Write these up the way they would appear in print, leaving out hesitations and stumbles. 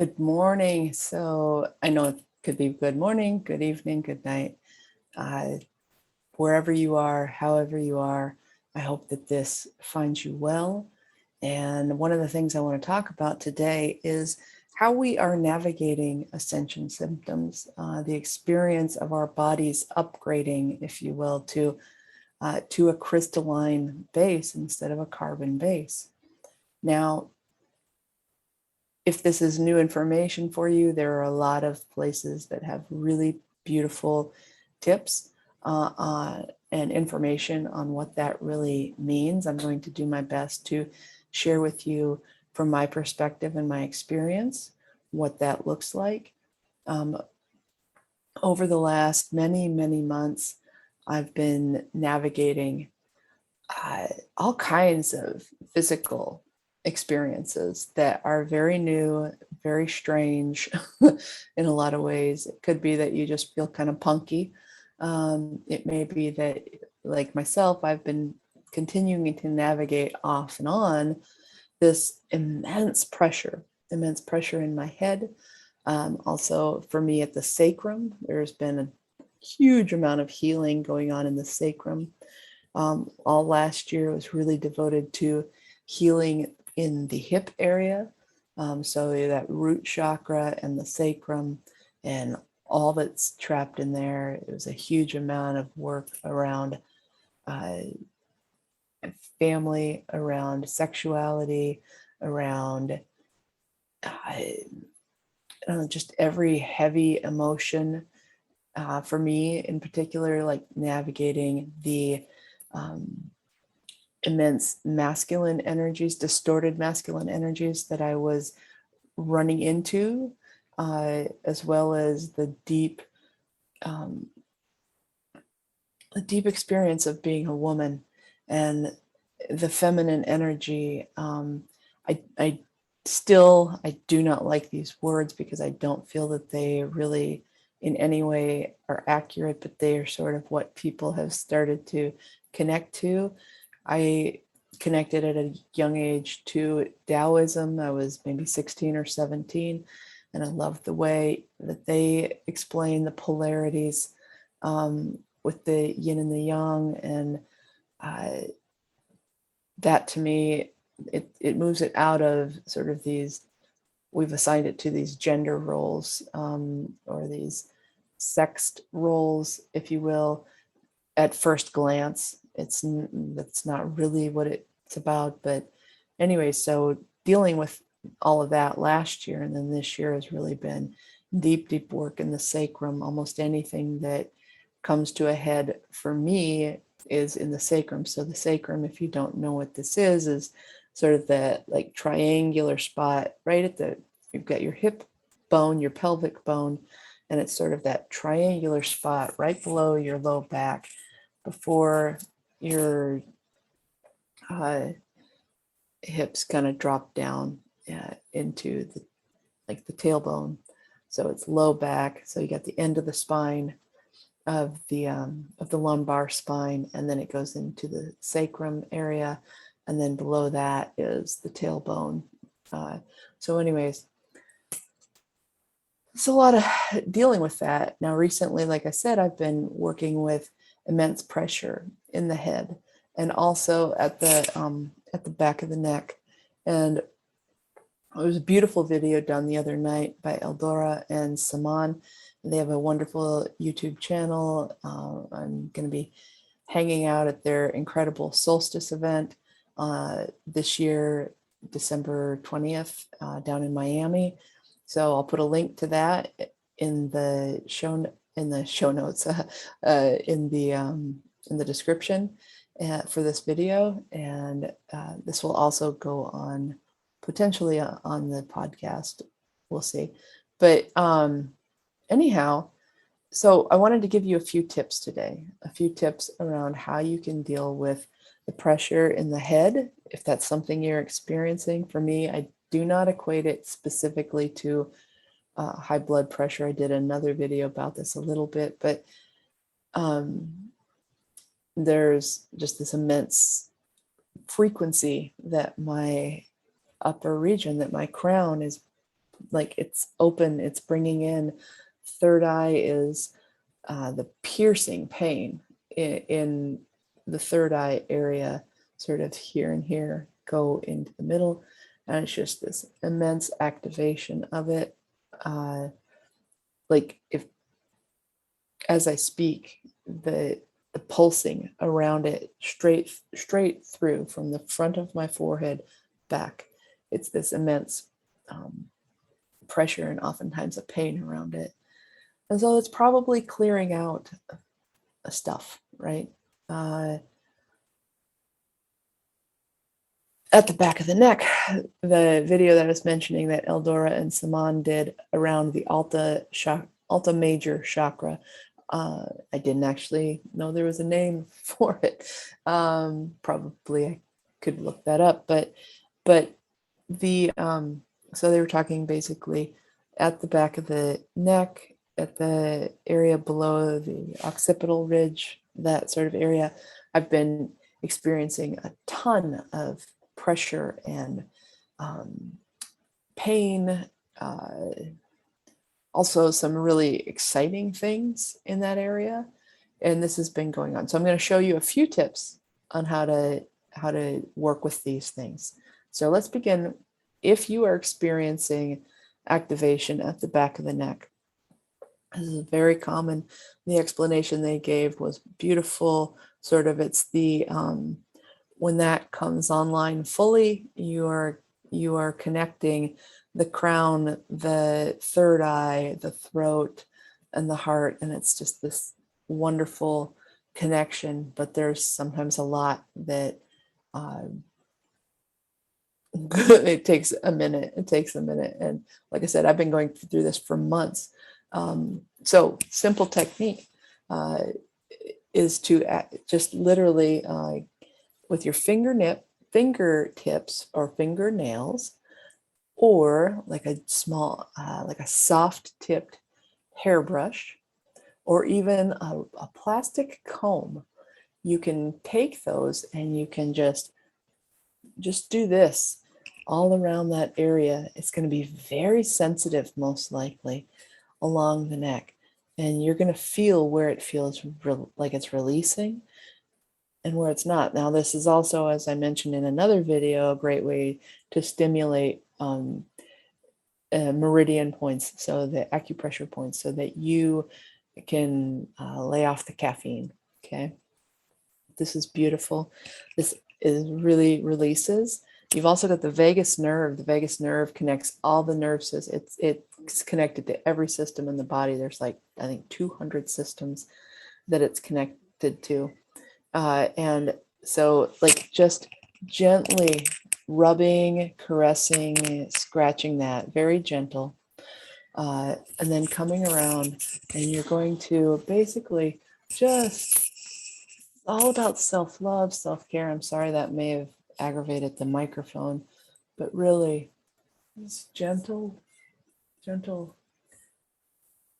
Good morning. So I know it could be good morning, good evening, good night. Uh, Wherever you are, however you are, I hope that this finds you well. And one of the things I want to talk about today is how we are navigating ascension symptoms, the experience of our bodies upgrading, if you will, to a crystalline base instead of a carbon base. Now, if this is new information for you, there are a lot of places that have really beautiful tips and information on what that really means. I'm going to do my best to share with you from my perspective and my experience what that looks like. Over the last many, many months, I've been navigating all kinds of physical experiences that are very new, very strange in a lot of ways. It could be that you just feel kind of punky. It may be that, like myself, I've been continuing to navigate off and on this immense pressure in my head. Also, for me at the sacrum, there's been a huge amount of healing going on in the sacrum. All last year was really devoted to healing in the hip area. So that root chakra and the sacrum and all that's trapped in there. It was a huge amount of work around family, around sexuality, around just every heavy emotion. For me in particular, like navigating the immense masculine energies, distorted masculine energies that I was running into, as well as the deep experience of being a woman and the feminine energy. I do not like these words because I don't feel that they really in any way are accurate, but they are sort of what people have started to connect to. I connected at a young age to Taoism. I was maybe 16 or 17, and I loved the way that they explain the polarities with the yin and the yang, and that to me, it moves it out of sort of these, we've assigned it to these gender roles or these sexed roles, if you will, at first glance. That's not really what it's about. But anyway, so dealing with all of that last year and then this year has really been deep work in the sacrum. Almost anything that comes to a head for me is in the sacrum. So the sacrum, if you don't know what this is sort of the like triangular spot right at you've got your hip bone, your pelvic bone, and it's sort of that triangular spot right below your low back before your hips kind of drop down into the tailbone. So it's low back. So you got the end of the spine of the lumbar spine, and then it goes into the sacrum area, and then below that is the tailbone. So anyways, it's a lot of dealing with that. Now recently, like I said, I've been working with immense pressure in the head and also at the back of the neck. And it was a beautiful video done the other night by Eldora and Saman. They have a wonderful YouTube channel. I'm going to be hanging out at their incredible solstice event this year, December 20th, down in Miami. So I'll put a link to that in the show notes, in the description for this video, and this will also go on potentially on the podcast. We'll see. But anyhow, so I wanted to give you a few tips today, a few tips around how you can deal with the pressure in the head, if that's something you're experiencing. For me, I do not equate it specifically to high blood pressure. I did another video about this a little bit, but there's just this immense frequency that my upper region, that my crown is like it's open, it's bringing in. Third eye is the piercing pain in the third eye area, sort of here and here, go into the middle. And it's just this immense activation of it. Like if, as I speak, the pulsing around it straight through from the front of my forehead back. It's this immense pressure and oftentimes a pain around it. And so it's probably clearing out stuff, right? At the back of the neck, the video that I was mentioning that Eldora and Saman did around the Alta major chakra, I didn't actually know there was a name for it. Probably I could look that up, but the so they were talking basically at the back of the neck, at the area below the occipital ridge, that sort of area. I've been experiencing a ton of pressure and pain, also some really exciting things in that area, and this has been going on. So I'm going to show you a few tips on how to work with these things. So let's begin. If you are experiencing activation at the back of the neck, this is very common. The explanation they gave was beautiful. Sort of, it's the when that comes online fully, you are connecting the crown, the third eye, the throat, and the heart, and it's just this wonderful connection. But there's sometimes a lot that it takes a minute. And like I said, I've been going through this for months. So simple technique is to just literally with your fingertips or fingernails, or like a small, like a soft tipped hairbrush, or even a plastic comb. You can take those and you can just do this all around that area. It's going to be very sensitive, most likely, along the neck. And you're going to feel where it feels like it's releasing and where it's not. Now, this is also, as I mentioned in another video, a great way to stimulate meridian points, so the acupressure points, so that you can lay off the caffeine. Okay. This is beautiful. This is really releases. You've also got the vagus nerve. The vagus nerve connects all the nerve systems. It's connected to every system in the body. There's like, I think, 200 systems that it's connected to. And so like just gently rubbing, caressing, scratching that, very gentle. And then coming around, and you're going to basically just all about self-love, self-care. I'm sorry that may have aggravated the microphone, but really this gentle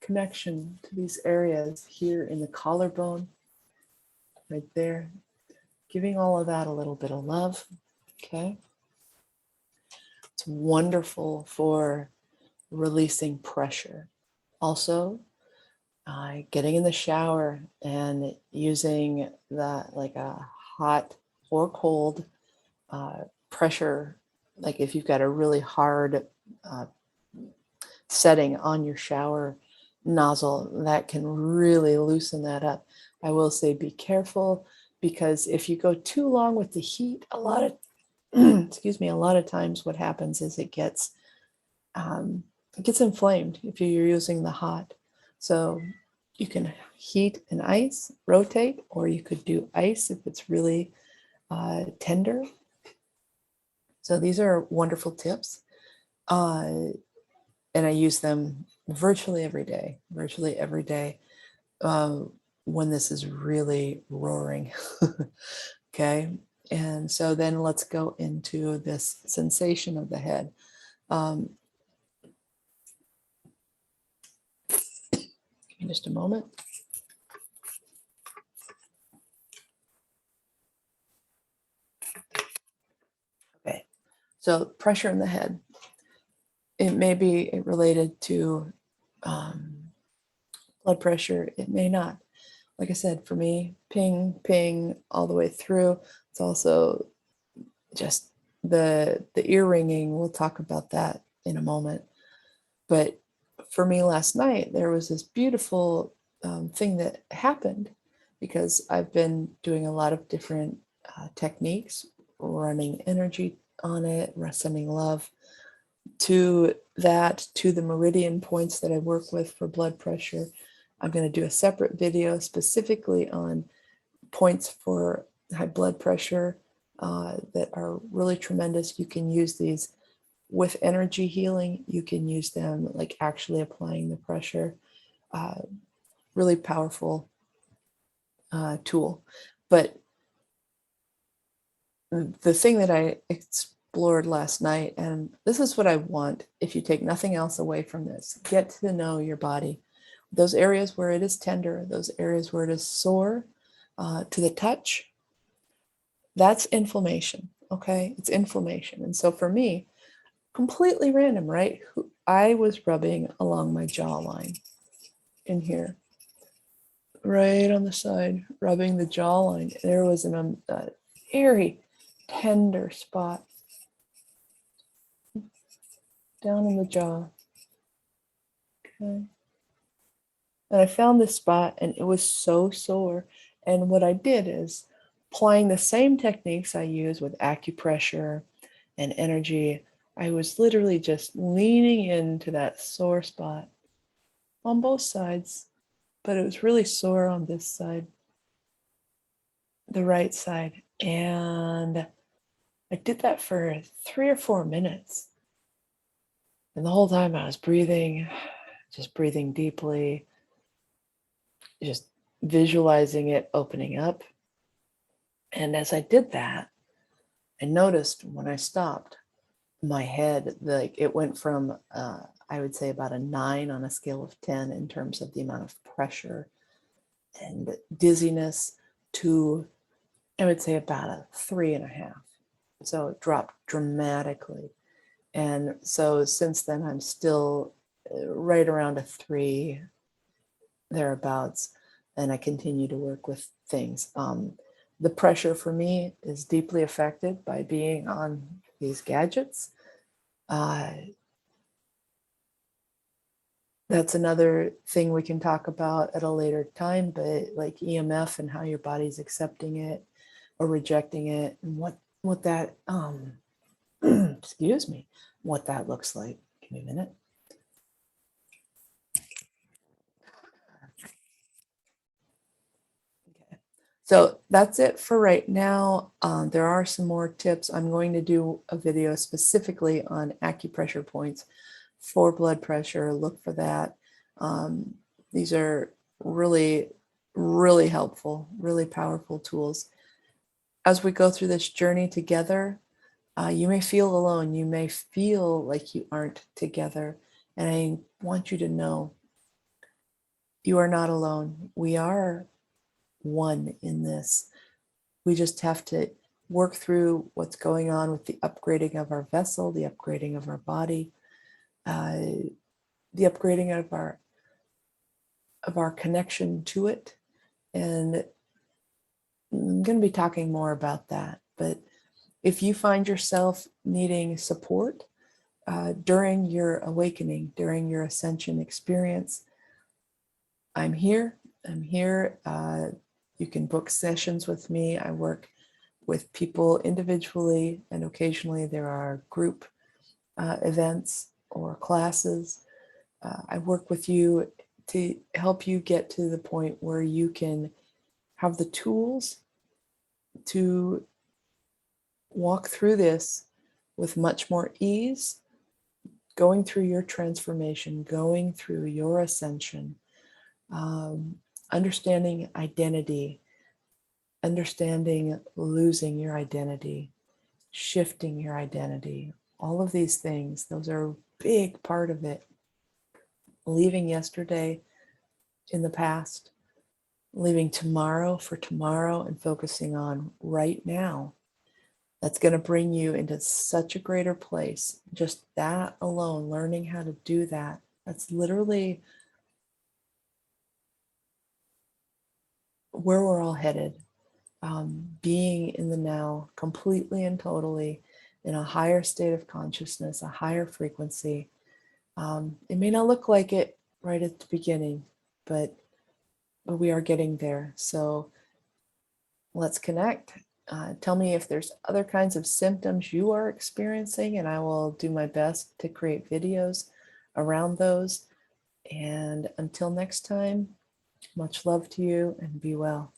connection to these areas here in the collarbone, right there, giving all of that a little bit of love. Okay. It's wonderful for releasing pressure. Also, getting in the shower and using that, like a hot or cold pressure, like if you've got a really hard setting on your shower nozzle, that can really loosen that up. I will say be careful, because if you go too long with the heat, a lot of excuse me, a lot of times what happens is it gets inflamed if you're using the hot. So you can heat and ice, rotate, or you could do ice if it's really tender. So these are wonderful tips. And I use them virtually every day when this is really roaring. Okay. And so then let's go into this sensation of the head. Give me just a moment. Okay. So pressure in the head. It may be related to blood pressure. It may not. Like I said, for me, ping, ping all the way through. It's also just the ear ringing. We'll talk about that in a moment. But for me last night, there was this beautiful thing that happened because I've been doing a lot of different techniques, running energy on it, sending love to that, to the meridian points that I work with for blood pressure. I'm going to do a separate video specifically on points for high blood pressure that are really tremendous. You can use these with energy healing. You can use them like actually applying the pressure. Really powerful tool. But the thing that I explored last night, and this is what I want if you take nothing else away from this, get to know your body. Those areas where it is tender, those areas where it is sore to the touch, that's inflammation, okay? It's inflammation. And so for me, completely random, right? I was rubbing along my jawline in here, right on the side, rubbing the jawline. There was an airy, tender spot down in the jaw. Okay. And I found this spot and it was so sore. And what I did is applying the same techniques I use with acupressure and energy, I was literally just leaning into that sore spot on both sides, but it was really sore on this side, the right side. And I did that for 3 or 4 minutes. And the whole time I was breathing, just breathing deeply, just visualizing it opening up. And as I did that, I noticed when I stopped, my head, like it went from, I would say about a 9 on a scale of 10 in terms of the amount of pressure and dizziness to, I would say about a 3.5. So it dropped dramatically. And so since then, I'm still right around a 3, thereabouts, and I continue to work with things. The pressure for me is deeply affected by being on these gadgets. That's another thing we can talk about at a later time, but like EMF and how your body's accepting it or rejecting it, and what that excuse me, what that looks like. Give me a minute. Okay. So that's it for right now. There are some more tips. I'm going to do a video specifically on acupressure points for blood pressure. Look for that. These are really, really helpful, really powerful tools. As we go through this journey together, you may feel alone. You may feel like you aren't together. And I want you to know you are not alone. We are one in this. We just have to work through what's going on with the upgrading of our vessel, the upgrading of our body, the upgrading of our connection to it. And I'm going to be talking more about that. But if you find yourself needing support during your awakening, during your ascension experience, I'm here. I'm here. You can book sessions with me. I work with people individually, and occasionally there are group events or classes. I work with you to help you get to the point where you can have the tools to walk through this with much more ease, going through your transformation, going through your ascension, understanding identity, understanding losing your identity, shifting your identity, all of these things, those are a big part of it. Leaving yesterday in the past, leaving tomorrow for tomorrow, and focusing on right now. That's going to bring you into such a greater place. Just that alone, learning how to do that. That's literally where we're all headed. Being in the now completely and totally in a higher state of consciousness, a higher frequency. It may not look like it right at the beginning, but we are getting there. So let's connect. Tell me if there's other kinds of symptoms you are experiencing, and I will do my best to create videos around those. And until next time, much love to you and be well.